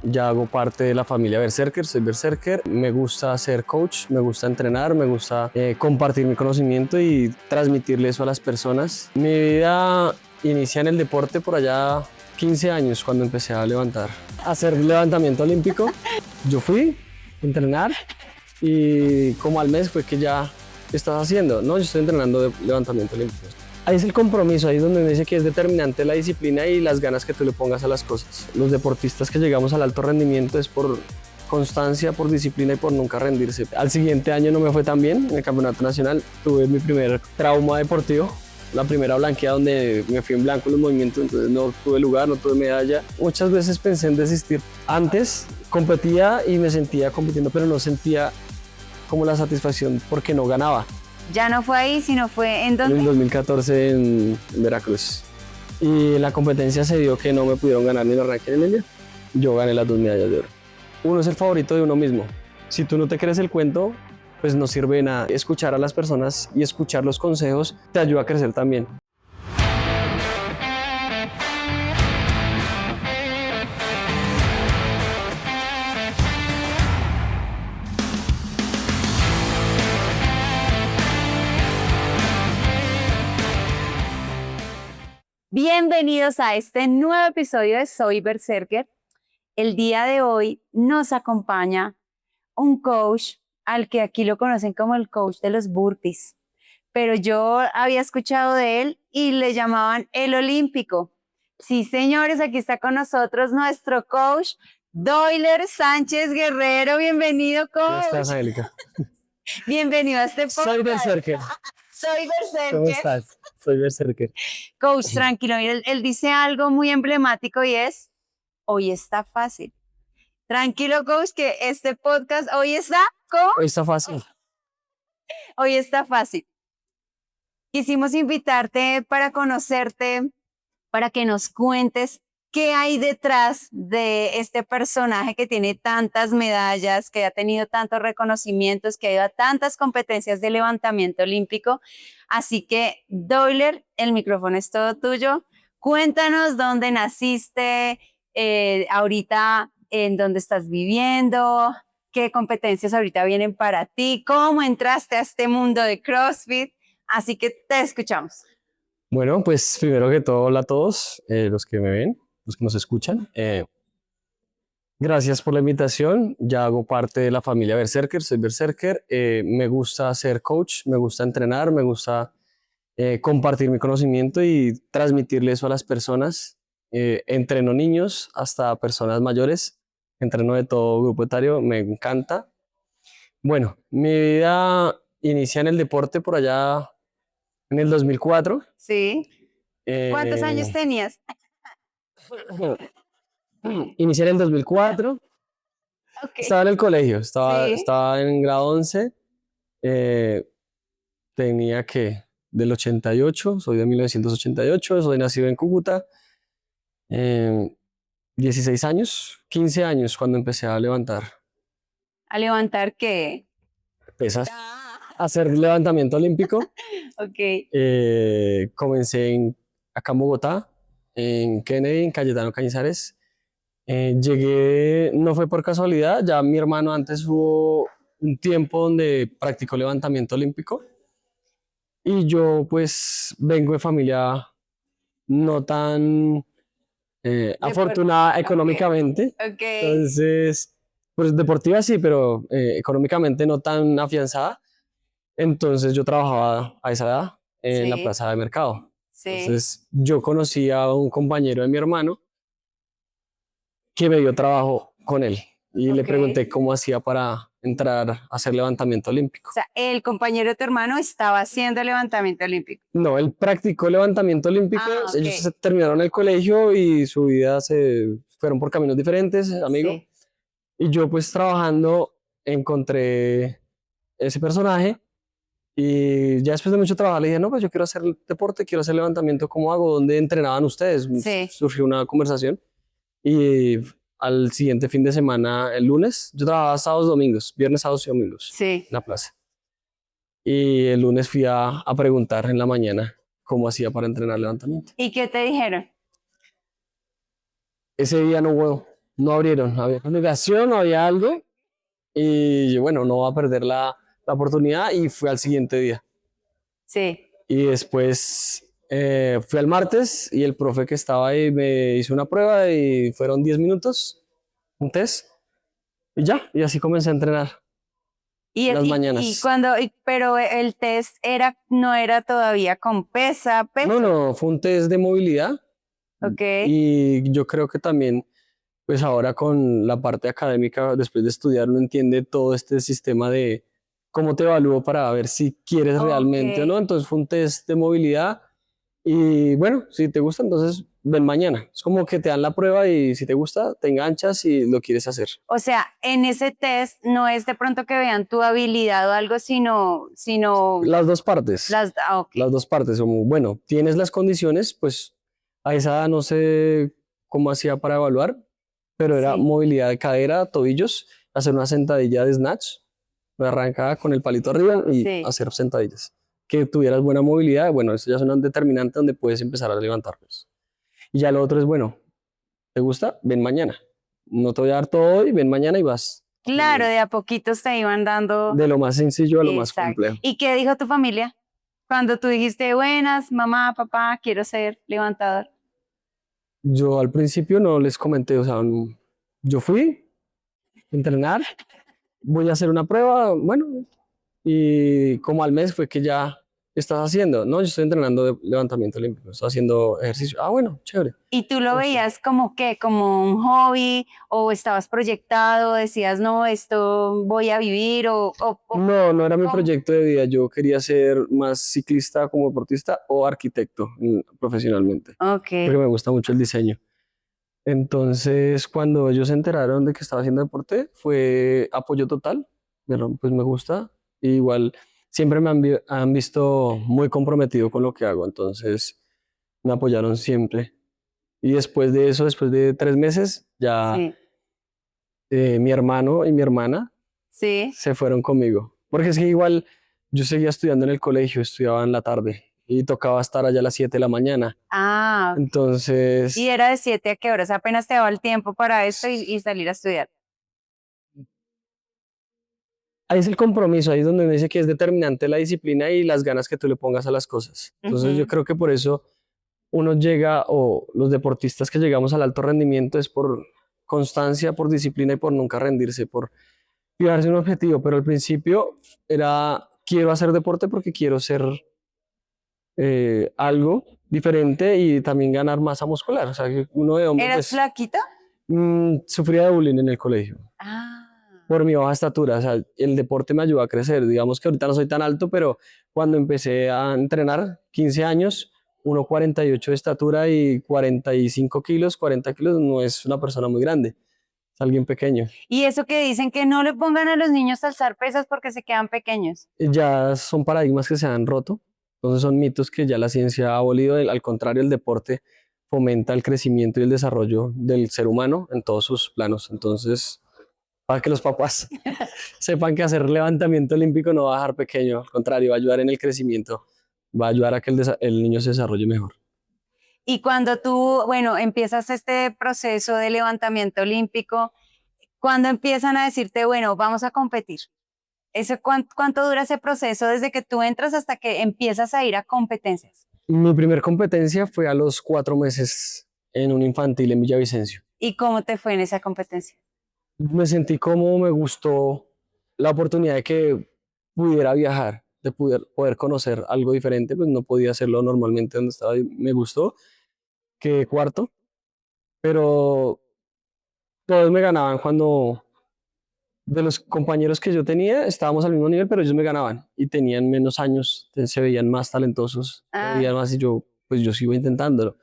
Ya hago parte de la familia Berserker, soy Berserker. Me gusta ser coach, me gusta entrenar, me gusta compartir mi conocimiento y transmitirle eso a las personas. Mi vida inicia en el deporte por allá 15 años cuando empecé a hacer levantamiento olímpico. Yo fui a entrenar y como al mes fue que ya estás haciendo, ¿no? Yo estoy entrenando de levantamiento olímpico. Ahí es el compromiso, ahí es donde me dice que es determinante la disciplina y las ganas que tú le pongas a las cosas. Los deportistas que llegamos al alto rendimiento es por constancia, por disciplina y por nunca rendirse. Al siguiente año no me fue tan bien en el campeonato nacional, tuve mi primer trauma deportivo, la primera blanqueada donde me fui en blanco en los movimientos, entonces no tuve lugar, no tuve medalla. Muchas veces pensé en desistir. Antes competía y me sentía compitiendo, pero no sentía como la satisfacción porque no ganaba. Ya no fue ahí, sino fue ¿en dónde? En 2014 en Veracruz. Y la competencia se dio que no me pudieron ganar ni el arranque ni el día. Yo gané las 2 medallas de oro. Uno es el favorito de uno mismo. Si tú no te crees el cuento, pues no sirve de nada. Escuchar a las personas y escuchar los consejos te ayuda a crecer también. Bienvenidos a este nuevo episodio de Soy Berserker. El día de hoy nos acompaña un coach al que aquí lo conocen como el coach de los burpees, pero yo había escuchado de él y le llamaban el olímpico. Sí, señores, aquí está con nosotros nuestro coach Doyler Sánchez Guerrero. Bienvenido, coach. ¿Cómo estás, Angélica? Bienvenido a este podcast. Soy Berserker. Soy Berserker. ¿Cómo estás? Soy Berserker. Coach, tranquilo, él dice algo muy emblemático y es, hoy está fácil. Tranquilo, coach, que este podcast hoy está, ¿cómo? Hoy está fácil. Hoy está fácil. Quisimos invitarte para conocerte, para que nos cuentes qué hay detrás de este personaje que tiene tantas medallas, que ha tenido tantos reconocimientos, que ha ido a tantas competencias de levantamiento olímpico. Así que, Doyler, el micrófono es todo tuyo. Cuéntanos dónde naciste, ahorita en dónde estás viviendo, qué competencias ahorita vienen para ti, cómo entraste a este mundo de CrossFit. Así que te escuchamos. Bueno, pues primero que todo, hola a todos los que me ven, los que nos escuchan. Gracias por la invitación. Ya hago parte de la familia Berserker, soy Berserker. Me gusta ser coach, me gusta entrenar, me gusta compartir mi conocimiento y transmitirle eso a las personas. Entreno niños hasta personas mayores, entreno de todo grupo etario, me encanta. Bueno, mi vida inicia en el deporte por allá en el 2004. Sí. ¿Cuántos años tenías? Inicié en el 2004. Okay. Estaba en el colegio, Sí. estaba en grado 11. Tenía que del 88, soy de 1988, soy nacido en Cúcuta. 16 años, 15 años cuando empecé a levantar ¿A levantar qué? pesas, a hacer levantamiento olímpico. Ok. Comencé acá en Bogotá, en Kennedy, en Cayetano Cañizares. Llegué, no fue por casualidad, ya mi hermano antes hubo un tiempo donde practicó levantamiento olímpico y yo pues vengo de familia no tan afortunada económicamente. Okay. Entonces, pues deportiva sí, pero económicamente no tan afianzada. Entonces yo trabajaba a esa edad en la plaza de mercado. Sí. Entonces yo conocí a un compañero de mi hermano que me dio trabajo con él y le pregunté cómo hacía para entrar a hacer levantamiento olímpico. O sea, el compañero de tu hermano estaba haciendo levantamiento olímpico. No, él practicó levantamiento olímpico. Ellos se terminaron el colegio y su vida se fueron por caminos diferentes, amigo. Sí. Y yo pues trabajando encontré ese personaje y ya después de mucho trabajo le dije, no, pues yo quiero hacer deporte, quiero hacer levantamiento, ¿cómo hago? ¿Dónde entrenaban ustedes? Sí. Surgió una conversación y al siguiente fin de semana, el lunes, yo trabajaba sábados, domingos, viernes, sábados y domingos en la plaza. Y el lunes fui a preguntar en la mañana cómo hacía para entrenar levantamiento. ¿Y qué te dijeron? Ese día no hubo no abrieron, había congregación, había algo, y yo, bueno, no va a perder la oportunidad, y fui al siguiente día. Sí. Y después fui al martes y el profe que estaba ahí me hizo una prueba y fueron 10 minutos, un test, y ya, y así comencé a entrenar Y, en las y mañanas. cuando, pero el test era, no era todavía con No, peso. no, fue un test de movilidad Ok. y yo creo que también, pues ahora con la parte académica, después de estudiar, uno entiende todo este sistema de cómo te evalúo para ver si quieres Ok. realmente o no. Entonces fue un test de movilidad. Y bueno, si te gusta, entonces ven mañana. Es como que te dan la prueba y si te gusta, te enganchas y lo quieres hacer. O sea, en ese test no es de pronto que vean tu habilidad o algo, sino Las dos partes, las, ok, las dos partes. Como, bueno, tienes las condiciones, pues a esa edad no sé cómo hacía para evaluar, pero era sí, movilidad de cadera, tobillos, hacer una sentadilla de snatch, me arrancaba con el palito arriba y sí. hacer sentadillas. Que tuvieras buena movilidad, bueno, eso ya es un determinante donde puedes empezar a levantarlos. Y ya lo otro es, bueno, ¿te gusta? Ven mañana. No te voy a dar todo hoy, ven mañana y vas Claro, aprendiendo. de a poquitos te iban dando, De lo más sencillo a lo más exacto. complejo. ¿Y qué dijo tu familia? Cuando tú dijiste, buenas, mamá, papá, quiero ser levantador. Yo al principio no les comenté, o sea, yo fui a entrenar, voy a hacer una prueba, bueno, y como al mes fue que ya estás haciendo, no, yo estoy entrenando de levantamiento olímpico, estoy haciendo ejercicio. Ah, bueno, chévere. ¿Y tú lo No sé. veías como que, como un hobby o estabas proyectado, decías, no, esto voy a vivir No, no era mi cómo? proyecto de vida. Yo quería ser más ciclista como deportista o arquitecto profesionalmente, Ok. porque me gusta mucho el diseño. Entonces, cuando ellos se enteraron de que estaba haciendo deporte, fue apoyo total. Pero pues me gusta. Y igual siempre han visto muy comprometido con lo que hago. Entonces, me apoyaron siempre. Y después de eso, después de 3 meses, ya Sí, mi hermano y mi hermana sí. se fueron conmigo. Porque es que igual yo seguía estudiando en el colegio, estudiaba en la tarde y tocaba estar allá a las 7 de la mañana. Ah, ok. ¿Y Entonces, era de 7 a qué horas? Apenas te daba el tiempo para esto y salir a estudiar. ahí es el compromiso, ahí es donde uno dice que es determinante la disciplina y las ganas que tú le pongas a las cosas. Entonces yo Ujú. creo que por eso uno llega, o los deportistas que llegamos al alto rendimiento es por constancia, por disciplina y por nunca rendirse, por fijarse un objetivo. Pero al principio era, quiero hacer deporte porque quiero ser algo diferente y también ganar masa muscular. O sea, que uno de hombre, ¿Eras pues, flaquito? sufría de bullying en el colegio Ah, por mi baja estatura. O sea, el deporte me ayudó a crecer. Digamos que ahorita no soy tan alto, pero cuando empecé a entrenar, 15 años, 1,48 de estatura y 45 kilos, 40 kilos, no es una persona muy grande, es alguien pequeño. y eso que dicen que no le pongan a los niños a alzar pesas porque se quedan pequeños. Ya son paradigmas que se han roto, entonces son mitos que ya la ciencia ha abolido. Al contrario, el deporte fomenta el crecimiento y el desarrollo del ser humano en todos sus planos. Entonces, para que los papás sepan que hacer levantamiento olímpico no va a dejar pequeño, al contrario, va a ayudar en el crecimiento, va a ayudar a que el niño se desarrolle mejor. Y cuando tú, bueno, empiezas este proceso de levantamiento olímpico, cuando empiezan a decirte, bueno, vamos a competir. ¿Cuánto dura ese proceso desde que tú entras hasta que empiezas a ir a competencias? Mi primer competencia fue a los 4 meses en un infantil en Villavicencio. ¿Y cómo te fue en esa competencia? Me sentí como me gustó la oportunidad de que pudiera viajar, de poder conocer algo diferente, pues no podía hacerlo normalmente donde estaba y me gustó, que cuarto, pero todos me ganaban cuando de los compañeros que yo tenía estábamos al mismo nivel, pero ellos me ganaban y tenían menos años, se veían más talentosos, se Ah, veían más y yo, pues yo sigo intentándolo,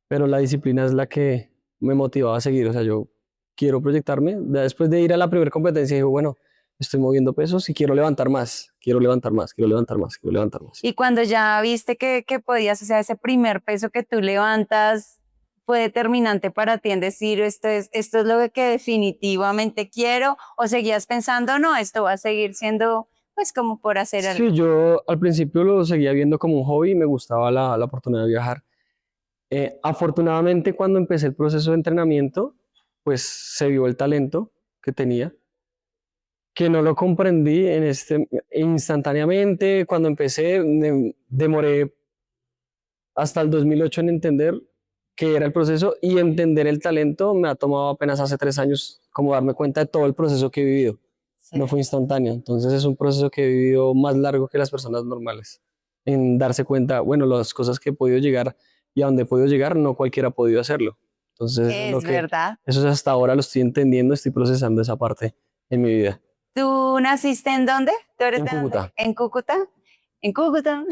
pero la disciplina es la que me motivaba a seguir. O sea, yo quiero proyectarme. Ya después de ir a la primera competencia, digo, bueno, estoy moviendo pesos y quiero levantar más, quiero levantar más, quiero levantar más, quiero levantar más. y cuando ya viste que podías, o sea, ese primer peso que tú levantas fue determinante para ti en decir, esto es lo que definitivamente quiero, o seguías pensando, no, esto va a seguir siendo, pues, como por hacer algo. Sí, yo al principio lo seguía viendo como un hobby y me gustaba la oportunidad de viajar. Afortunadamente, cuando empecé el proceso de entrenamiento, pues se vio el talento que tenía, que no lo comprendí instantáneamente. Cuando empecé, demoré hasta el 2008 en entender qué era el proceso, y entender el talento me ha tomado apenas hace 3 años como darme cuenta de todo el proceso que he vivido. Sí. No fue instantáneo, entonces es un proceso que he vivido más largo que las personas normales, en darse cuenta, bueno, las cosas que he podido llegar y a donde he podido llegar, no cualquiera ha podido hacerlo. Entonces, Es verdad. eso es hasta ahora lo estoy entendiendo, estoy procesando esa parte en mi vida. ¿Tú naciste en dónde? ¿Tú eres En de dónde? Cúcuta. En Cúcuta. En Cúcuta.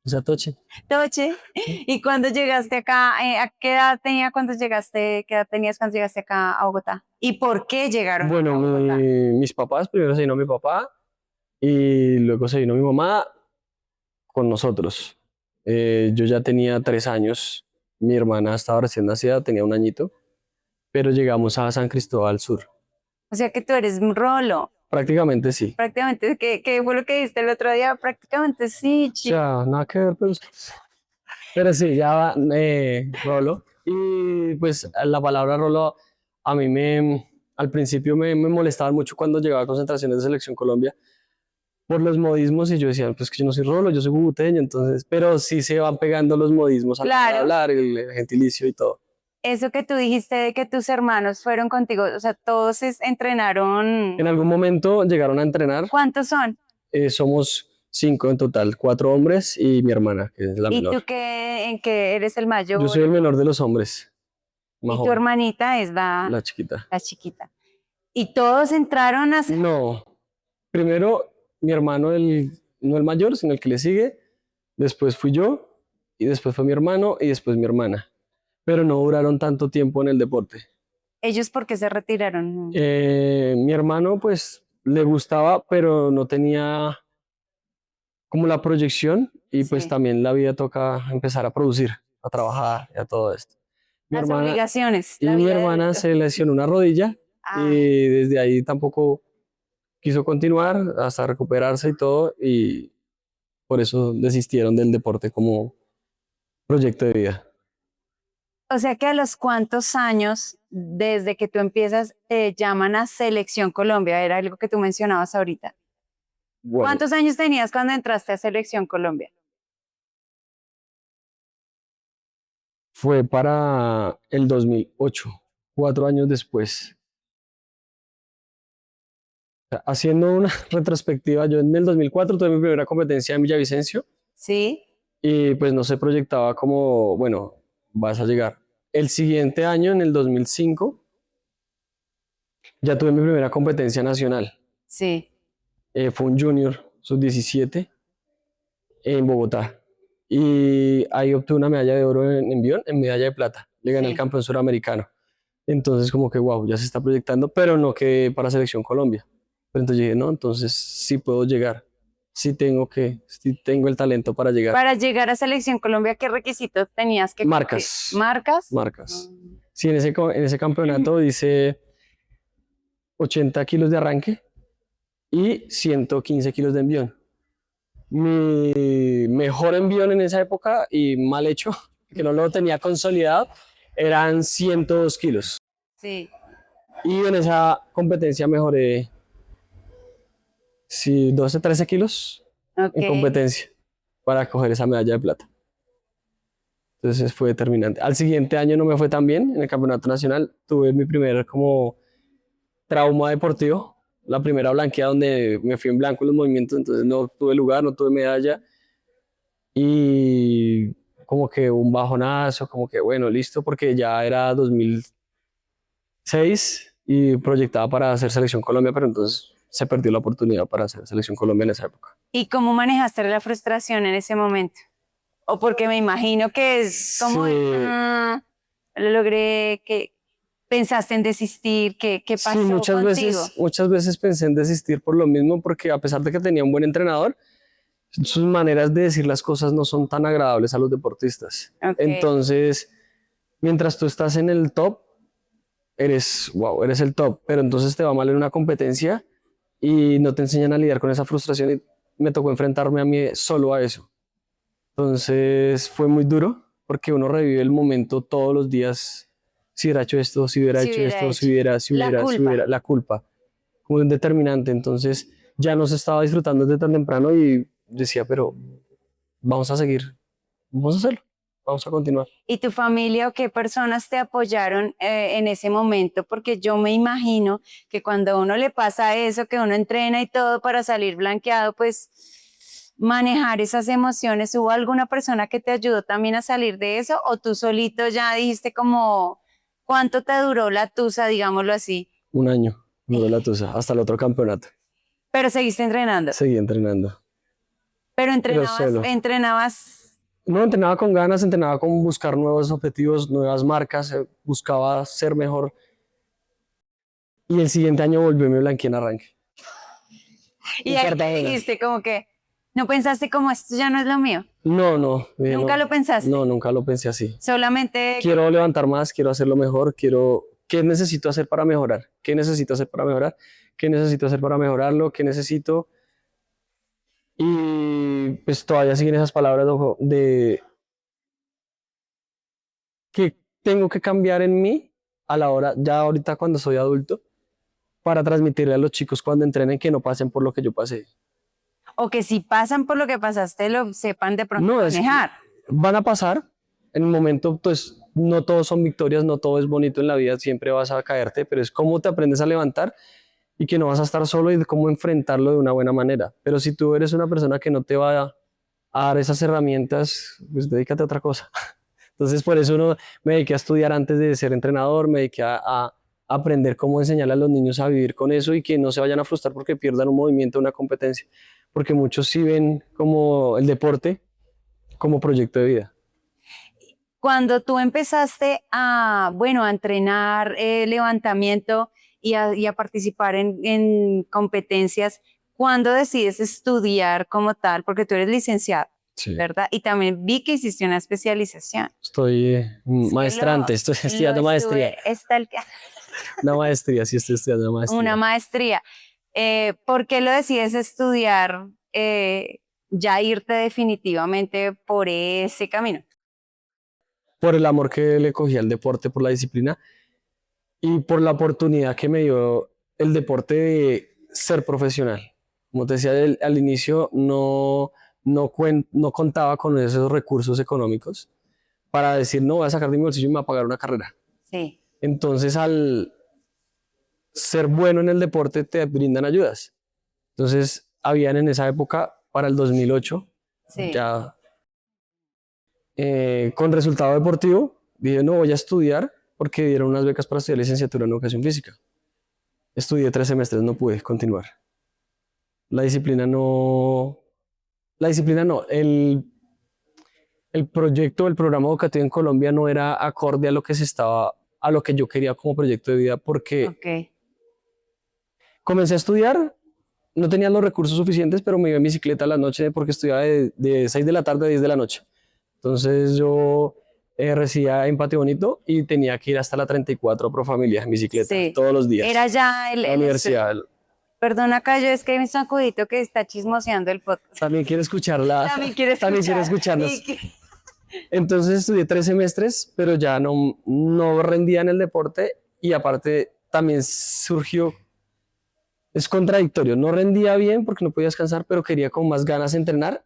Satoche. Toche. ¿Y cuando llegaste acá, a qué edad qué edad tenías cuando llegaste acá a Bogotá? ¿Y por qué llegaron a Bueno, Bogotá? mis papás, primero se vino mi papá y luego se vino mi mamá con nosotros. Yo ya tenía 3 años, mi hermana estaba recién nacida, tenía un añito, pero llegamos a San Cristóbal Sur. O sea que tú eres un rolo. Prácticamente sí. Prácticamente, ¿qué fue lo que diste el otro día? Prácticamente sí, O chico. sea, nada que ver, pero sí, ya va, rolo. Y pues la palabra rolo a mí al principio me molestaba mucho cuando llegaba a concentraciones de Selección Colombia por los modismos, y yo decía, pues que yo no soy rolo, yo soy cucuteño, entonces, pero sí se van pegando los modismos a la hora de Claro. hablar, el gentilicio y todo. Eso que tú dijiste de que tus hermanos fueron contigo, o sea, todos entrenaron. En algún momento llegaron a entrenar, ¿Cuántos son? somos 5 en total, 4 hombres y mi hermana, que es la ¿Y menor. tú en qué eres el mayor? Yo soy el menor de los hombres, más Y tu joven, hermanita es la chiquita. chiquita. ¿Y todos entraron a... No, primero mi hermano, no el mayor, sino el que le sigue, después fui yo, y después fue mi hermano, y después mi hermana. Pero no duraron tanto tiempo en el deporte. ¿Ellos por qué se retiraron? Mi hermano, pues, le gustaba, pero no tenía como la proyección, y pues Sí. también la vida toca empezar a producir, a trabajar y a todo esto. Mi Las hermana, obligaciones, y la mi vida de hermana adulto. se lesionó una rodilla, Ah, y desde ahí tampoco quiso continuar hasta recuperarse y todo, y por eso desistieron del deporte como proyecto de vida. o sea que a los cuántos años, desde que tú empiezas, te llaman a Selección Colombia, era algo que tú mencionabas ahorita. Bueno, ¿Cuántos años tenías cuando entraste a Selección Colombia? fue para el 2008, 4 años después. O sea, haciendo una retrospectiva, yo en el 2004 tuve mi primera competencia en Villavicencio, Sí, y pues no se proyectaba como, bueno, vas a llegar. El siguiente año, en el 2005, ya tuve mi primera competencia nacional. sí. Fue un junior sub-17 en Bogotá. Y ahí obtuve una medalla de oro en envión, en medalla de plata. Le gané al Sí. campeón suramericano. Entonces como que wow, ya se está proyectando, pero no que para Selección Colombia. Pero entonces dije, no, entonces sí puedo llegar. Sí tengo el talento para llegar. Para llegar a Selección Colombia, ¿qué requisitos tenías que cumplir? Marcas. ¿Marcas? Marcas. Mm. Sí, en ese campeonato dice 80 kilos de arranque y 115 kilos de envión. Mi mejor envión en esa época, y mal hecho, que no lo tenía consolidado, eran 102 kilos. Sí. Y en esa competencia mejoré, sí, 12, 13 kilos Ok. en competencia para coger esa medalla de plata. Entonces fue determinante. Al siguiente año no me fue tan bien en el campeonato nacional. Tuve mi primer como trauma deportivo, la primera blanqueada donde me fui en blanco en los movimientos, entonces no tuve lugar, no tuve medalla, y como que un bajonazo, como que bueno, listo, porque ya era 2006 y proyectaba para hacer Selección Colombia, pero entonces se perdió la oportunidad para hacer Selección Colombia en esa época. ¿Y cómo manejaste la frustración en ese momento? O porque me imagino que es como, Sí. Lo logré, que pensaste en desistir, ¿qué pasó Sí, contigo? muchas veces pensé en desistir por lo mismo, porque a pesar de que tenía un buen entrenador, sus maneras de decir las cosas no son tan agradables a los deportistas. Ok. Entonces, mientras tú estás en el top, eres el top, pero entonces te va mal en una competencia y no te enseñan a lidiar con esa frustración, y me tocó enfrentarme a mí solo a eso. Entonces fue muy duro porque uno revive el momento todos los días si hubiera hecho esto, si hubiera Si hecho hubiera esto, hecho. la culpa, como un determinante. Entonces ya no se estaba disfrutando desde tan temprano y decía, pero vamos a seguir, vamos a hacerlo, vamos a continuar. ¿Y tu familia o qué personas te apoyaron en ese momento? Porque yo me imagino que cuando a uno le pasa eso, que uno entrena y todo para salir blanqueado, pues manejar esas emociones. ¿Hubo alguna persona que te ayudó también a salir de eso? ¿O tú solito ya dijiste como, cuánto te duró la tusa, digámoslo así? Un año duró la tusa, hasta el otro campeonato. Pero seguiste entrenando. Seguí entrenando, Pero pero entrenabas, solo. entrenabas. No, entrenaba con ganas, entrenaba con buscar nuevos objetivos, nuevas marcas, buscaba ser mejor. Y el siguiente año volvió y me blanqueé en arranque. Y En ahí Cartagena. dijiste como que, no pensaste como esto ya no es lo mío. No, Nunca no, lo pensaste. no, nunca lo pensé así. Solamente. Quiero levantar más, quiero hacerlo mejor, ¿qué necesito hacer para mejorar? ¿Qué necesito hacer para mejorar? ¿Qué necesito hacer para mejorarlo? ¿Qué necesito? Y pues todavía siguen esas palabras ojo, de que tengo que cambiar en mí a la hora, ya ahorita cuando soy adulto, para transmitirle a los chicos cuando entrenen que no pasen por lo que yo pasé. O que si pasan por lo que pasaste, lo sepan de pronto No, es que manejar. van a pasar, en un momento pues no todos son victorias, no todo es bonito en la vida, siempre vas a caerte, pero es cómo te aprendes a levantar y que no vas a estar solo y de cómo enfrentarlo de una buena manera. Pero si tú eres una persona que no te va a dar esas herramientas, pues dedícate a otra cosa. Entonces por eso me dediqué a estudiar antes de ser entrenador, me dediqué a aprender cómo enseñarle a los niños a vivir con eso y que no se vayan a frustrar porque pierdan un movimiento, una competencia, porque muchos sí ven como el deporte como proyecto de vida. Cuando tú empezaste a, bueno, a entrenar levantamiento y a participar en competencias, ¿cuándo decides estudiar como tal? Porque tú eres licenciado, Sí. ¿verdad? Y también vi que hiciste una especialización. Estoy Es que maestrante, estoy lo estudiando maestría. estuve, está el, Una maestría, sí estoy estudiando una una maestría. maestría. ¿Por qué lo decides estudiar, ya irte definitivamente por ese camino? Por el amor que le cogí al deporte, por la disciplina y por la oportunidad que me dio el deporte de ser profesional. Como te decía al inicio, no contaba con esos recursos económicos para decir, no, voy a sacar de mi bolsillo y me voy a pagar una carrera. Sí, Entonces, al ser bueno en el deporte, te brindan ayudas. Entonces, habían en esa época, para el 2008, sí. ya con resultado deportivo, dije, no, voy a estudiar porque dieron unas becas para estudiar licenciatura en educación física. Estudié 3 semestres, no pude continuar. La disciplina no, el proyecto, el programa educativo en Colombia no era acorde a lo que a lo que yo quería como proyecto de vida porque Ok. comencé a estudiar, no tenía los recursos suficientes, pero me iba en bicicleta a la noche porque estudiaba de 6 de la tarde a 10 de la noche. Entonces yo residía en Patio Bonito y tenía que ir hasta la 34 Pro Familia en bicicleta Sí. todos los días. Era ya La universidad. Perdona, Cayo, es que hay un sacudito que está chismoseando el podcast. También quiere escucharla. También quiere También quiere escuchar. escucharnos. Entonces estudié 3 semestres, pero ya no rendía en el deporte y aparte también surgió, es contradictorio, no rendía bien porque no podía descansar, pero quería con más ganas entrenar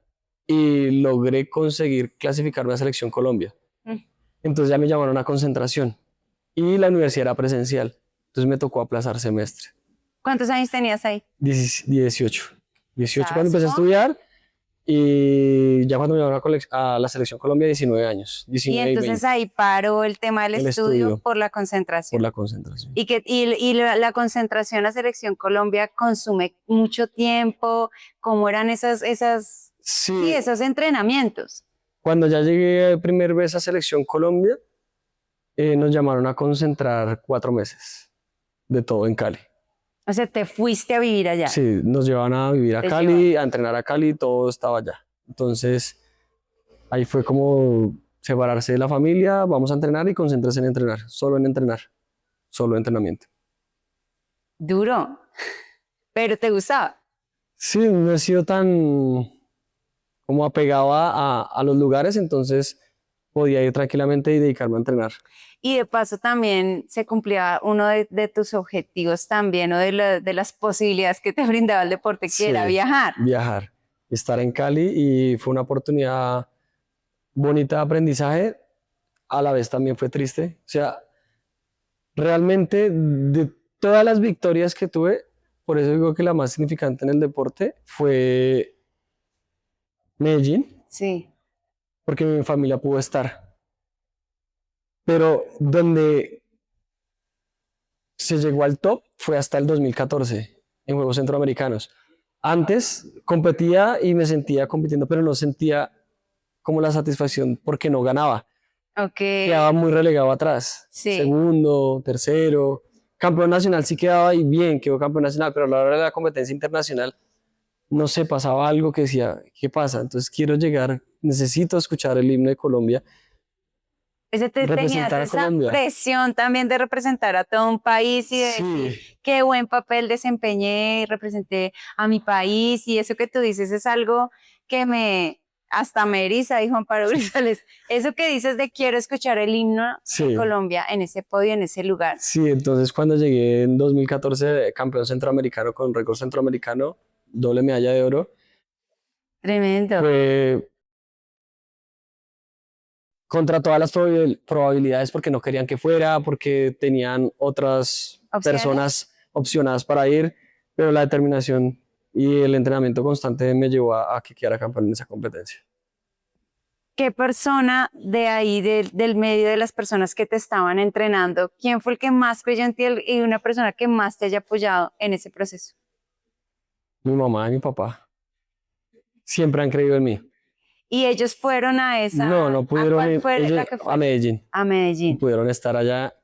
y logré conseguir clasificarme a Selección Colombia. Mm. Entonces ya me llamaron a concentración y la universidad era presencial, entonces me tocó aplazar semestre. ¿Cuántos años tenías ahí? 18 cuando empecé a estudiar y ya cuando me llamaron a la Selección Colombia 19 años. 19 Y entonces 20, ahí paró el tema del el estudio estudio por la concentración. por la concentración. Y la concentración a Selección Colombia consume mucho tiempo. ¿Cómo eran sí, esos entrenamientos? Cuando ya llegué primera vez a Selección Colombia, nos llamaron a concentrar 4 meses de todo en Cali. O sea, te fuiste a vivir allá. Sí, nos llevaban a vivir a Te Cali, llevaban. a entrenar a Cali, todo estaba allá. Entonces, ahí fue como separarse de la familia, vamos a entrenar y concentrarse en entrenar, solo entrenamiento. Duro. Pero te gustaba. Sí, no he sido tan como apegado a los lugares, entonces podía ir tranquilamente y dedicarme a entrenar. y de paso también se cumplía uno de tus objetivos también o de las posibilidades que te brindaba el deporte, que era Sí, viajar. viajar, estar en Cali y fue una oportunidad bonita de aprendizaje, a la vez también fue triste. O sea, realmente de todas las victorias que tuve, por eso digo que la más significante en el deporte fue Medellín, Sí, porque mi familia pudo estar. Pero donde se llegó al top fue hasta el 2014 en Juegos Centroamericanos. Antes competía y me sentía compitiendo, pero no sentía como la satisfacción porque no ganaba. ok, Quedaba muy relegado atrás. sí. Segundo, tercero. Campeón nacional sí quedaba y bien, quedó campeón nacional, pero a la hora de la competencia internacional, no sé, pasaba algo que decía, ¿qué pasa? Entonces quiero llegar, necesito escuchar el himno de Colombia, Ese tenías representar a esa Colombia. presión también de representar a todo un país y de decir Sí, qué buen papel desempeñé, representé a mi país y eso que tú dices es algo que hasta me eriza, dijo Amparo Grisales. Eso que dices de quiero escuchar el himno de sí, Colombia en ese podio, en ese lugar. sí. Entonces cuando llegué en 2014, campeón centroamericano con récord centroamericano, doble medalla de oro, Tremendo. fue contra todas las probabilidades porque no querían que fuera, porque tenían otras ¿Opciones? personas opcionadas para ir, pero la determinación y el entrenamiento constante me llevó a que quedara campeón en esa competencia. ¿Qué persona de ahí, del medio de las personas que te estaban entrenando, quién fue el que más creyó en ti y una persona que más te haya apoyado en ese proceso? Mi mamá y mi papá siempre han creído en mí. Y ellos fueron No, no ¿a pudieron cuál ir, fue ellos la que a fue? Medellín, A no Medellín. pudieron estar allá.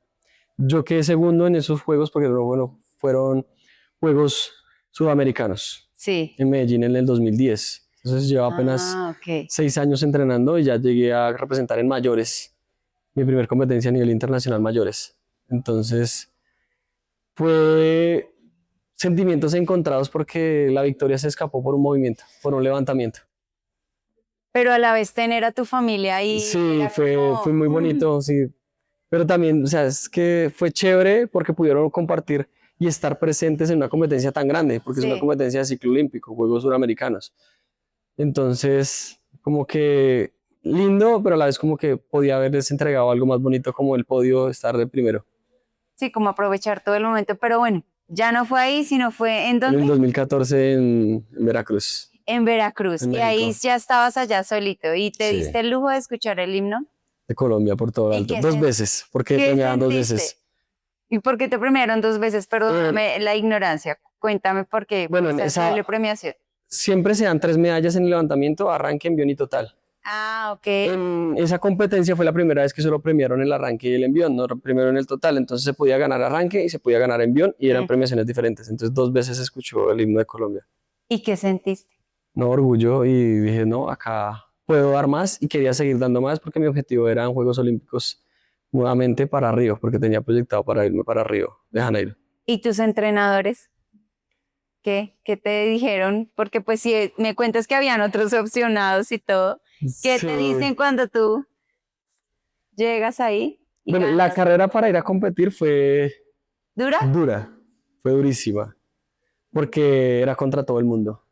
Yo quedé segundo en esos juegos porque no, bueno, fueron juegos sudamericanos Sí. en Medellín en el 2010. Entonces llevo apenas Ah, ok. 6 años entrenando y ya llegué a representar en mayores, mi primer competencia a nivel internacional mayores. Entonces fue sentimientos encontrados porque la victoria se escapó por un movimiento, por un levantamiento. Pero a la vez tener a tu familia ahí Sí, era fue como, muy bonito, sí. Pero también, o sea, es que fue chévere porque pudieron compartir y estar presentes en una competencia tan grande, porque es una sí. competencia de ciclo olímpico, Juegos Suramericanos. Entonces, como que lindo, pero a la vez como que podía haberles entregado algo más bonito como el podio estar de primero. Sí, como aprovechar todo el momento. Pero bueno, ya no fue ahí, sino fue ¿en En dónde? el 2014 en Veracruz, En Veracruz. en Y ahí México. ya estabas allá solito y te Sí, diste el lujo de escuchar el himno. de Colombia por todo lo ¿Y alto. 2 veces, porque qué premiaban dos sentiste? veces. ¿Y por qué te premiaron dos veces? Eh, Perdóname la ignorancia. Cuéntame por qué bueno, en esa esa doble premiación. siempre se dan 3 medallas en el levantamiento, arranque, envión y total. Ah, ok. En esa competencia fue la primera vez que solo premiaron el arranque y el envión, no primero en el total. Entonces se podía ganar arranque y se podía ganar envión y eran Mm. premiaciones diferentes. Entonces 2 veces escuchó el himno de Colombia. ¿Y qué sentiste? No, orgullo y dije, no, acá puedo dar más y quería seguir dando más porque mi objetivo era en Juegos Olímpicos nuevamente para Río, porque tenía proyectado para irme para Río de Janeiro. ¿Y tus entrenadores? ¿Qué te dijeron? Porque pues si me cuentas que habían otros opcionados y todo, ¿qué Sí. te dicen cuando tú llegas ahí y Bueno, la ganas? carrera para ir a competir fue ¿Dura? dura, fue durísima, porque era contra todo el mundo.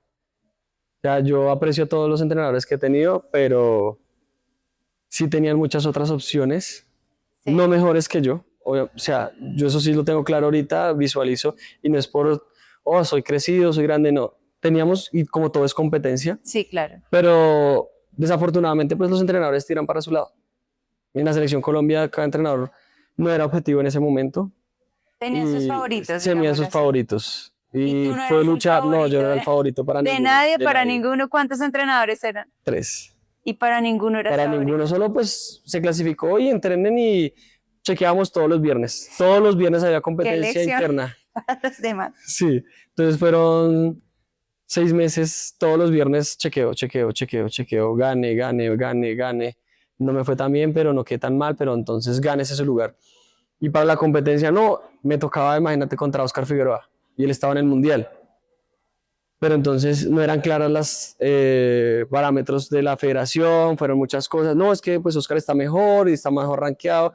O sea, yo aprecio a todos los entrenadores que he tenido, pero sí tenían muchas otras opciones, Sí, no mejores que yo. O sea, yo eso sí lo tengo claro ahorita, visualizo, y no es por, oh, soy crecido, soy grande, no. Teníamos, y como todo es competencia, sí, claro. pero desafortunadamente pues los entrenadores tiran para su lado. En la selección Colombia, cada entrenador no era objetivo en ese momento Tenían sus y favoritos, se midían digámoslo sus así. favoritos. Y tú Y no fue eras el luchar, no, yo no favorito era el favorito para de ninguno, nadie, de para nadie. ninguno. ¿Cuántos entrenadores eran? 3. Y para ninguno eras Para favorito. ninguno, solo pues se clasificó y entrenen y chequeábamos todos los viernes. Todos los viernes había ¿Qué competencia lección interna. para los demás? Sí, entonces fueron 6 meses, todos los viernes chequeo, chequeo, chequeo, chequeo, gane, gane, gane, gane. No me fue tan bien, pero no quedé tan mal, pero entonces ganes ese lugar. Y para la competencia no, me tocaba, imagínate, contra Oscar Figueroa y él estaba en el Mundial. Pero entonces no eran claras las parámetros de la federación, fueron muchas cosas. No, es que pues Oscar está mejor y está mejor rankeado,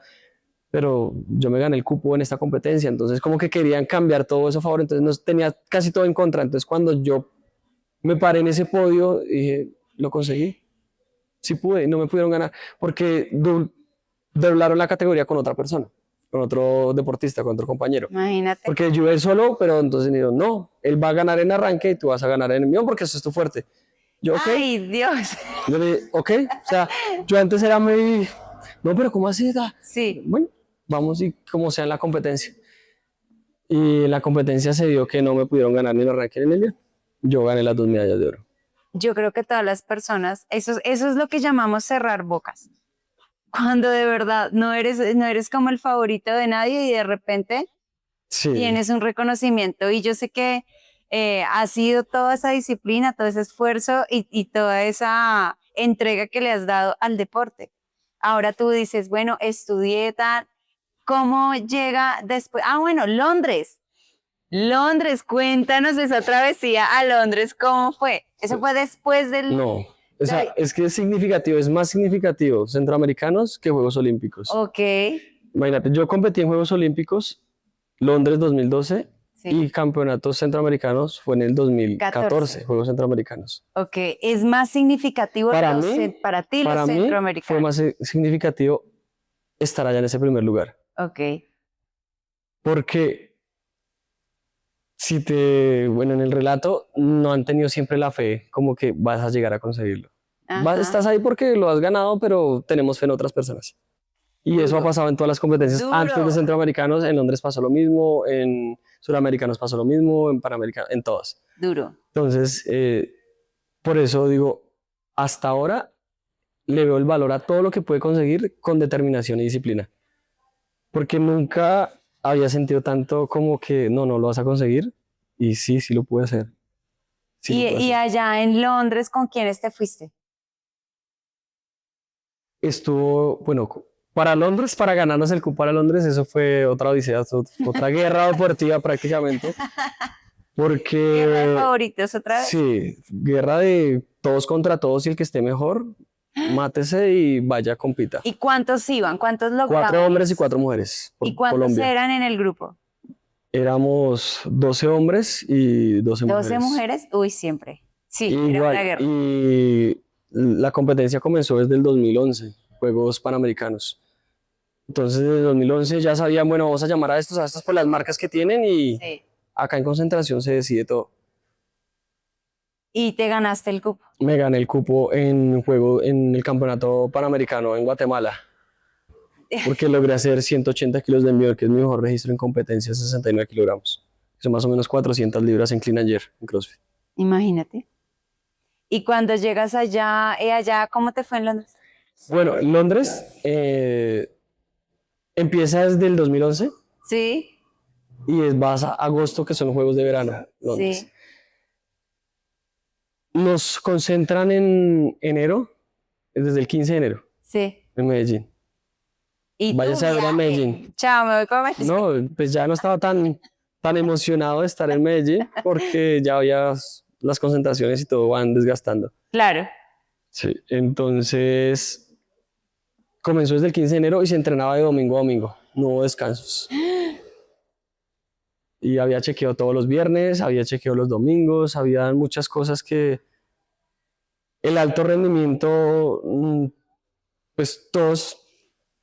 pero yo me gané el cupo en esta competencia, entonces como que querían cambiar todo eso a favor, entonces no tenía casi todo en contra, entonces cuando yo me paré en ese podio, dije, lo conseguí, sí pude, y no me pudieron ganar, porque doblaron la categoría con otra persona, con otro deportista, con otro compañero. Imagínate. Porque yo iba solo, pero entonces me dijeron, no, él va a ganar en arranque y tú vas a ganar en envión porque eso es tu fuerte. Yo, ok. Ay, Dios. Yo le dije, ok. O sea, yo antes era muy, no, pero ¿cómo así? Sí. Bueno, vamos y como sea en la competencia. Y en la competencia se dio que no me pudieron ganar ni en arranque ni en envión. Yo gané las 2 medallas de oro. Yo creo que todas las personas, eso es lo que llamamos cerrar bocas. Cuando de verdad no eres como el favorito de nadie y de repente Sí. tienes un reconocimiento. Y yo sé que ha sido toda esa disciplina, todo ese esfuerzo y toda esa entrega que le has dado al deporte. Ahora tú dices, bueno, estudié tal. ¿Cómo llega después? Ah, bueno, Londres. Londres, cuéntanos esa travesía a Londres, ¿cómo fue? ¿Eso fue después del...? No, o sea, es que es significativo, es más significativo Centroamericanos que Juegos Olímpicos. Ok, Imagínate, yo competí en Juegos Olímpicos, Londres 2012, sí, y Campeonatos Centroamericanos fue en el 2014, Juegos Centroamericanos. ok. ¿Es más significativo Para mí, para ti los Para mí fue centroamericanos? más significativo estar allá en ese primer lugar, Ok, porque bueno, en el relato no han tenido siempre la fe como que vas a llegar a conseguirlo. ajá, Estás ahí porque lo has ganado, pero tenemos fe en otras personas. Y eso ha duro, pasado en todas las competencias. Antes de duro, Centroamericanos, en Londres pasó lo mismo, en Suramericanos pasó lo mismo, en Panamericanos, en todas. duro. Entonces, por eso digo, hasta ahora le veo el valor a todo lo que puede conseguir con determinación y disciplina. Porque nunca había sentido tanto como que no lo vas a conseguir. Y sí, sí lo pude hacer. Sí lo pude Y hacer. allá en Londres, ¿con quiénes te fuiste? Estuvo, bueno, para Londres, para ganarnos el cupo para Londres, eso fue otra odisea, otra guerra deportiva prácticamente. Guerra de Porque favoritos otra vez. sí, guerra de todos contra todos y el que esté mejor, mátese y vaya, compita. ¿Y cuántos iban? ¿Cuántos 4 lograban? hombres y 4 mujeres por ¿Y cuántos Colombia. eran en el grupo? Éramos 12 hombres y 12 mujeres. ¿12 mujeres? Uy, siempre. Sí, era Igual, una guerra. y la competencia comenzó desde el 2011, Juegos Panamericanos. Entonces, desde el 2011 ya sabían, bueno, vamos a llamar a estos por las marcas que tienen y Sí. acá en concentración se decide todo. Y te ganaste el cupo. Me gané el cupo en el Campeonato Panamericano en Guatemala, porque logré hacer 180 kilos de envión, que es mi mejor registro en competencia, 69 kilogramos. Son más o menos 400 libras en clean and jerk, en CrossFit. Imagínate. Y cuando llegas allá, ¿cómo te fue en Londres? Bueno, en Londres empieza desde el 2011 Sí, y vas a agosto, que son los Juegos de Verano, Londres. sí, Nos concentran en enero, desde el 15 de enero, sí. en Medellín. Y tú, Váyase a ver a viaje. Medellín. Chao, me voy con Medellín. No, pues ya no estaba tan emocionado de estar en Medellín porque ya había las concentraciones y todo van desgastando. Claro. Sí, entonces comenzó desde el 15 de enero y se entrenaba de domingo a domingo, no hubo descansos. Y había chequeo todos los viernes, había chequeo los domingos, había muchas cosas que el alto rendimiento, pues todos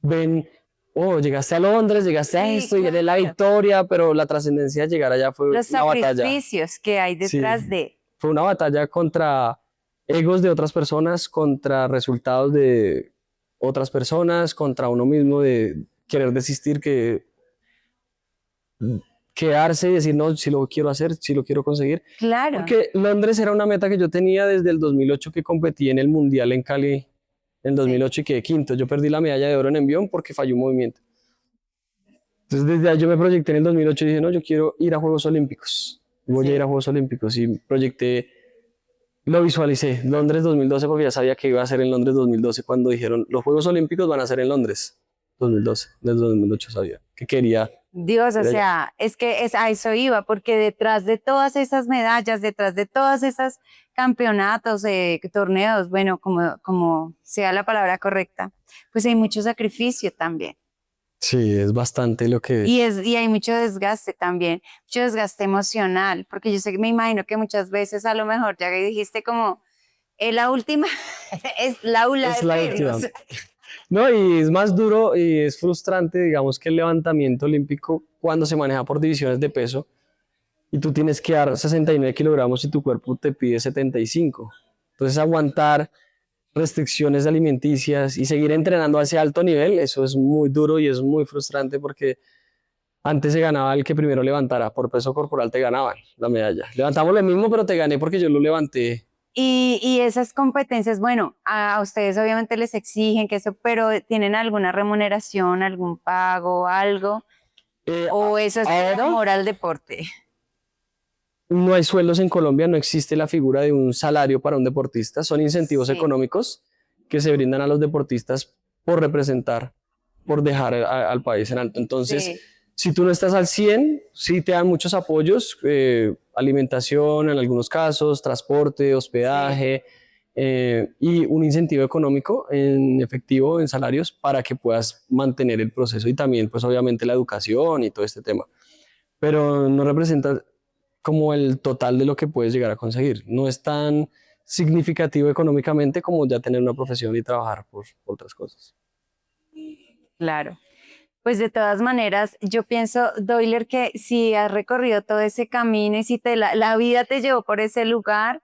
ven, oh, llegaste a Londres, llegaste a Sí, esto y viene la claro. victoria, pero la trascendencia de llegar allá fue Los una batalla. sacrificios que hay detrás Sí. de. Fue una batalla contra egos de otras personas, contra resultados de otras personas, contra uno mismo de querer desistir, quedarse y decir, no, si lo quiero hacer, si lo quiero conseguir. Claro. Porque Londres era una meta que yo tenía desde el 2008 que competí en el Mundial en Cali en 2008 y quedé quinto. Yo perdí la medalla de oro en envión porque falló un movimiento. Entonces desde ahí yo me proyecté en el 2008 y dije, no, yo quiero ir a Juegos Olímpicos. Voy a ir a Juegos Olímpicos y proyecté, lo visualicé, Londres 2012 porque ya sabía que iba a ser en Londres 2012 cuando dijeron, los Juegos Olímpicos van a ser en Londres 2012. Desde 2008 sabía que quería. Dios, o ir allá. sea, es que a eso iba, porque detrás de todas esas medallas, detrás de todas esas campeonatos, torneos, bueno, como sea la palabra correcta, pues hay mucho sacrificio también. Sí, es bastante lo que... Y hay mucho desgaste también, mucho desgaste emocional, porque yo sé que me imagino que muchas veces a lo mejor ya que dijiste como, es la última, es la aula Es de la última. pelos. No, y es más duro y es frustrante, digamos, que el levantamiento olímpico cuando se maneja por divisiones de peso y tú tienes que dar 69 kilogramos y tu cuerpo te pide 75. Entonces, aguantar restricciones alimenticias y seguir entrenando a ese alto nivel, eso es muy duro y es muy frustrante porque antes se ganaba el que primero levantara, por peso corporal te ganaban la medalla. Levantamos lo mismo, pero te gané porque yo lo levanté. Y esas competencias, bueno, a ustedes obviamente les exigen que eso, pero ¿tienen alguna remuneración, algún pago, algo? Eh, ¿O eso es por Ahora amor al deporte? no hay sueldos en Colombia, no existe la figura de un salario para un deportista, son incentivos Sí, económicos que se brindan a los deportistas por representar, por dejar al país en alto. Entonces, sí, si tú no estás al 100, sí te dan muchos apoyos, alimentación en algunos casos, transporte, sí. hospedaje y un incentivo económico en efectivo, en salarios, para que puedas mantener el proceso y también, pues obviamente la educación y todo este tema. Pero no representa como el total de lo que puedes llegar a conseguir. No es tan significativo económicamente como ya tener una profesión y trabajar por otras cosas. Claro. Pues de todas maneras, yo pienso, Doyler, que si has recorrido todo ese camino y si la vida te llevó por ese lugar,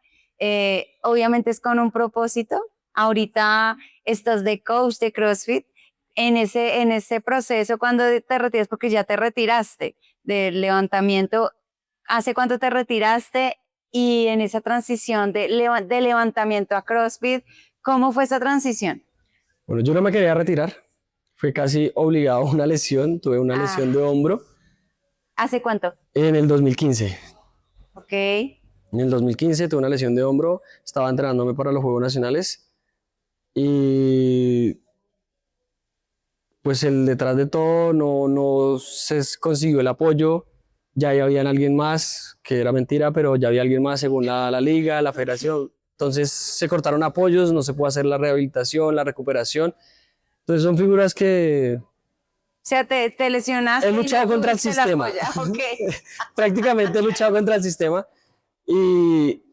obviamente es con un propósito. Ahorita estás de coach de CrossFit. En ese proceso, cuando te retiras, porque ya te retiraste del levantamiento, ¿hace cuánto te retiraste? Y en esa transición de levantamiento a CrossFit, ¿cómo fue esa transición? Bueno, yo no me quería retirar. Fue casi obligado a una lesión. Tuve una lesión de Ah, hombro ¿hace cuánto? en el 2015. Ok. En el 2015 tuve una lesión de hombro. Estaba entrenándome para los Juegos Nacionales. Y pues el detrás de todo no se consiguió el apoyo. Ya había alguien más, que era mentira, pero ya había alguien más según la liga, la federación. Entonces se cortaron apoyos, no se puede hacer la rehabilitación, la recuperación. Entonces son figuras que O sea, te he lesionaste y no luchado contra el tuviste la sistema. polla. Ok. Prácticamente he luchado contra el sistema. Y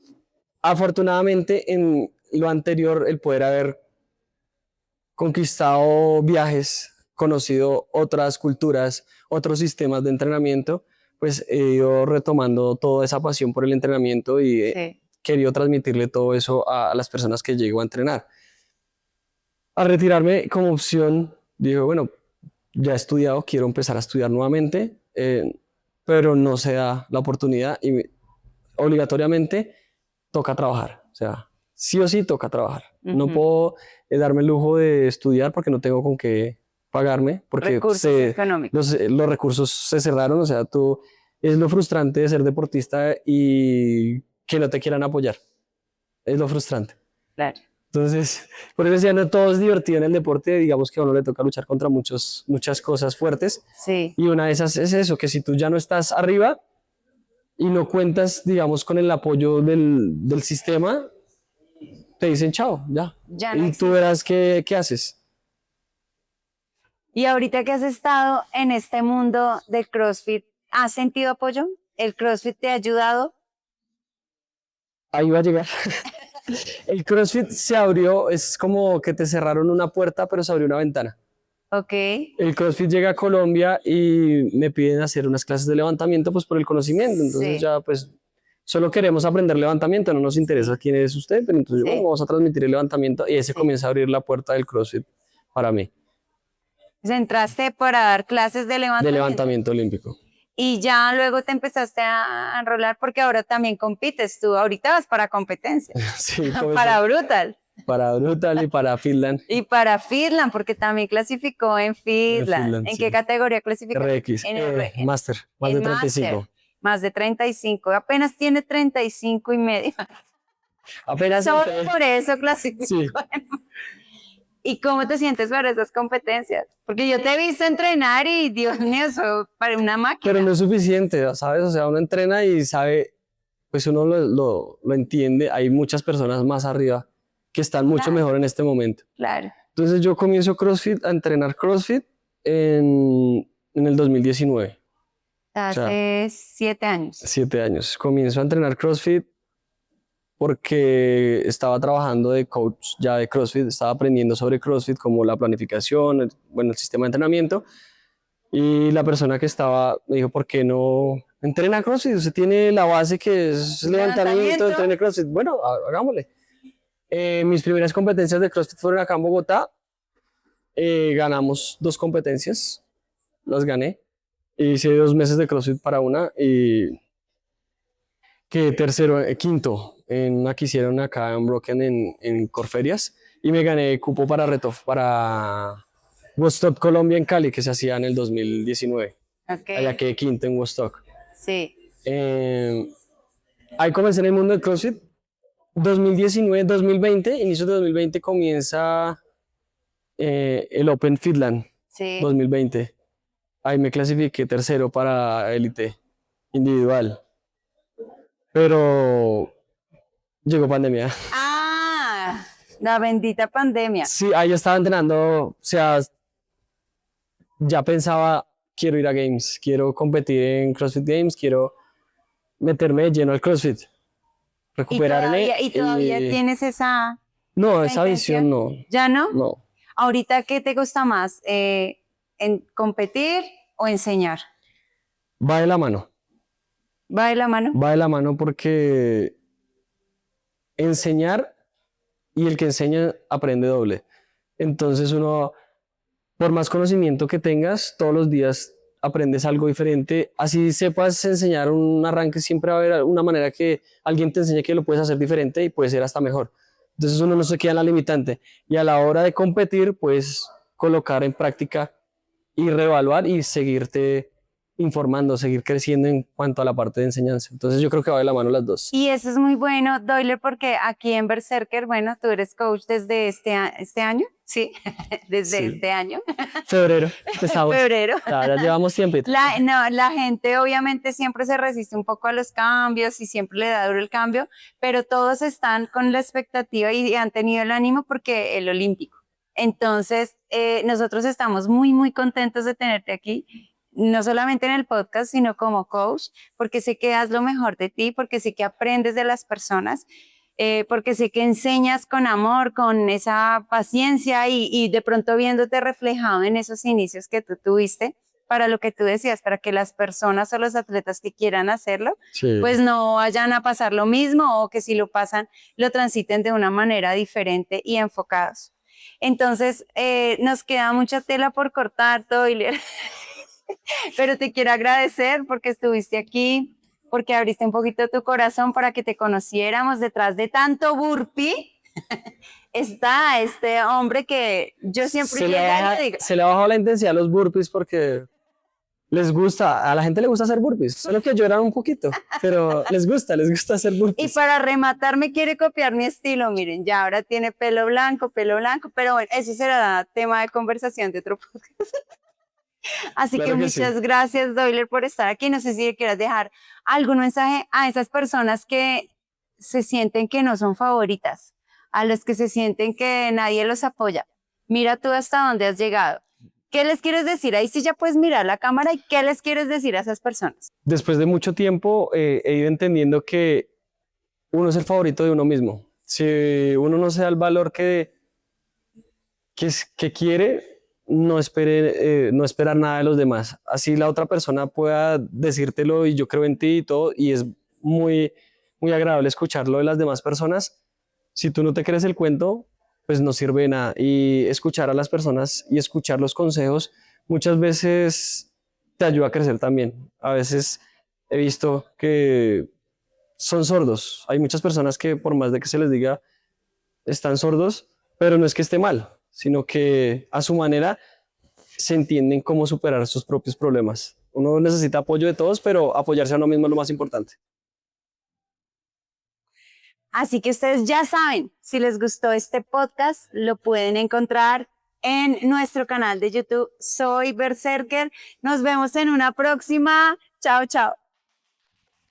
afortunadamente en lo anterior, el poder haber conquistado viajes, conocido otras culturas, otros sistemas de entrenamiento, pues he ido retomando toda esa pasión por el entrenamiento y he Sí. querido transmitirle todo eso a las personas que llego a entrenar. Al retirarme como opción, dije, bueno, ya he estudiado, quiero empezar a estudiar nuevamente, pero no se da la oportunidad y obligatoriamente toca trabajar. O sea, sí o sí toca trabajar. No Ujú. puedo darme el lujo de estudiar porque no tengo con qué pagarme, porque Recursos económicos. los recursos se cerraron. O sea, es lo frustrante de ser deportista y que no te quieran apoyar. Es lo frustrante. Claro. Entonces, por eso decía, no todo es divertido en el deporte, digamos que a uno le toca luchar contra muchas cosas fuertes, Sí. y una de esas es eso, que si tú ya no estás arriba y no cuentas, digamos, con el apoyo del sistema, te dicen chao, ya, Ya no y tú existe. verás qué haces. Y ahorita que has estado en este mundo del CrossFit, ¿has sentido apoyo? ¿El CrossFit te ha ayudado? Ahí va a llegar. El CrossFit se abrió, es como que te cerraron una puerta, pero se abrió una ventana. Ok. El CrossFit llega a Colombia y me piden hacer unas clases de levantamiento, pues por el conocimiento. Entonces Sí, ya, pues, solo queremos aprender levantamiento, no nos interesa sí, quién es usted, pero entonces, bueno, sí, vamos a transmitir el levantamiento y ahí se sí. comienza a abrir la puerta del CrossFit para mí, Pues entraste para dar clases de de levantamiento. levantamiento olímpico. Y ya luego te empezaste a enrolar porque ahora también compites tú. Ahorita vas para competencias, Sí, para comenzó Brutal para Brutal y para Finland. y para Finland, porque también clasificó en En Finland. Finland, ¿En qué sí. categoría clasificaste? RX, En, Master, más de en Master, 35. más de 35. Apenas tiene 35 y medio. Apenas Solo entré. por eso clasificó. Sí, ¿Y cómo te sientes para esas competencias? Porque yo te he visto entrenar y Dios mío, eso para una pero máquina. no es suficiente, ¿sabes? O sea, uno entrena y sabe, pues uno lo entiende. Hay muchas personas más arriba que están mucho Claro, mejor en este momento. claro. Entonces yo comienzo CrossFit, a entrenar CrossFit, en el 2019. Hace 7 años. 7 años. Comienzo a entrenar CrossFit porque estaba trabajando de coach ya de CrossFit, estaba aprendiendo sobre CrossFit, como la planificación, el sistema de entrenamiento. Y la persona que estaba me dijo, ¿por qué no entrena CrossFit? Usted tiene la base que es levantamiento, entrena CrossFit. Bueno, hagámosle. Mis primeras competencias de CrossFit fueron acá en Bogotá. Ganamos 2 competencias, las gané. Hice 2 meses de CrossFit para una y quedé tercero, quinto en una que hicieron acá en Broken en Corferias y me gané cupo para para Woodstock Colombia en Cali, que se hacía en el 2019. Okay. Allá quedé quinto en Woodstock. Sí. Ahí comencé en el mundo del CrossFit. 2020, inicio de 2020 comienza el Open Fitland. Sí. 2020. Ahí me clasifiqué tercero para élite individual. Pero llegó pandemia. Ah, la bendita pandemia. Sí, ahí yo estaba entrenando, o sea, ya pensaba, quiero ir a Games, quiero competir en CrossFit Games, quiero meterme de lleno al CrossFit, recuperarme. ¿Y todavía tienes esa No, esa visión no. ¿Ya no? No. ¿Ahorita qué te gusta más? ¿En competir o enseñar? Va de la mano. ¿Va de la mano? Va de la mano porque enseñar y el que enseña aprende doble. Entonces uno, por más conocimiento que tengas, todos los días aprendes algo diferente. Así sepas enseñar un arranque, siempre va a haber una manera que alguien te enseñe que lo puedes hacer diferente y puede ser hasta mejor. Entonces uno no se queda en la limitante. Y a la hora de competir, puedes colocar en práctica y reevaluar y seguirte informando, seguir creciendo en cuanto a la parte de enseñanza. Entonces yo creo que va de la mano las dos. Y eso es muy bueno, Doyler, porque aquí en Berserker, bueno, tú eres coach desde este año, ¿sí? Desde este año. Febrero, empezamos. Febrero. Ya llevamos tiempo. La gente obviamente siempre se resiste un poco a los cambios y siempre le da duro el cambio, pero todos están con la expectativa y han tenido el ánimo porque el olímpico. Entonces, nosotros estamos muy, muy contentos de tenerte aquí. No solamente en el podcast, sino como coach, porque sé que das lo mejor de ti, porque sé que aprendes de las personas, porque sé que enseñas con amor, con esa paciencia y de pronto viéndote reflejado en esos inicios que tú tuviste, para lo que tú decías, para que las personas o los atletas que quieran hacerlo, sí, pues no vayan a pasar lo mismo o que si lo pasan, lo transiten de una manera diferente y enfocados. Entonces, nos queda mucha tela por cortar, Doyler. Pero te quiero agradecer porque estuviste aquí, porque abriste un poquito tu corazón para que te conociéramos. Detrás de tanto burpee está este hombre que yo siempre se le ha bajado la intensidad a los burpees porque les gusta, a la gente le gusta hacer burpees, solo que lloran un poquito, pero les gusta hacer burpees. Y para rematar me quiere copiar mi estilo, miren, ya ahora tiene pelo blanco, pero bueno, ese será tema de conversación de otro podcast. Así claro que muchas gracias, Doyler, por estar aquí. No sé si quieras dejar algún mensaje a esas personas que se sienten que no son favoritas, a los que se sienten que nadie los apoya. Mira tú hasta dónde has llegado. ¿Qué les quieres decir? Ahí sí ya puedes mirar la cámara y ¿qué les quieres decir a esas personas? Después de mucho tiempo he ido entendiendo que uno es el favorito de uno mismo. Si uno no se da el valor que quiere, no esperar nada de los demás. Así la otra persona pueda decírtelo y yo creo en ti y todo, y es muy, muy agradable escucharlo de las demás personas. Si tú no te crees el cuento, pues no sirve de nada. Y escuchar a las personas y escuchar los consejos muchas veces te ayuda a crecer también. A veces he visto que son sordos. Hay muchas personas que por más de que se les diga están sordos, pero no es que esté mal, sino que a su manera se entienden cómo superar sus propios problemas. Uno necesita apoyo de todos, pero apoyarse a uno mismo es lo más importante. Así que ustedes ya saben, si les gustó este podcast, lo pueden encontrar en nuestro canal de YouTube. Soy Berserker. Nos vemos en una próxima. Chao, chao.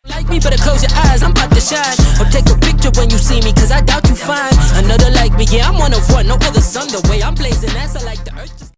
Like me, better close your eyes, I'm about to shine. Or take a picture when you see me, cause I doubt you find another like me. Yeah, I'm one of one, no other son, the way I'm blazing, that's I like the earth just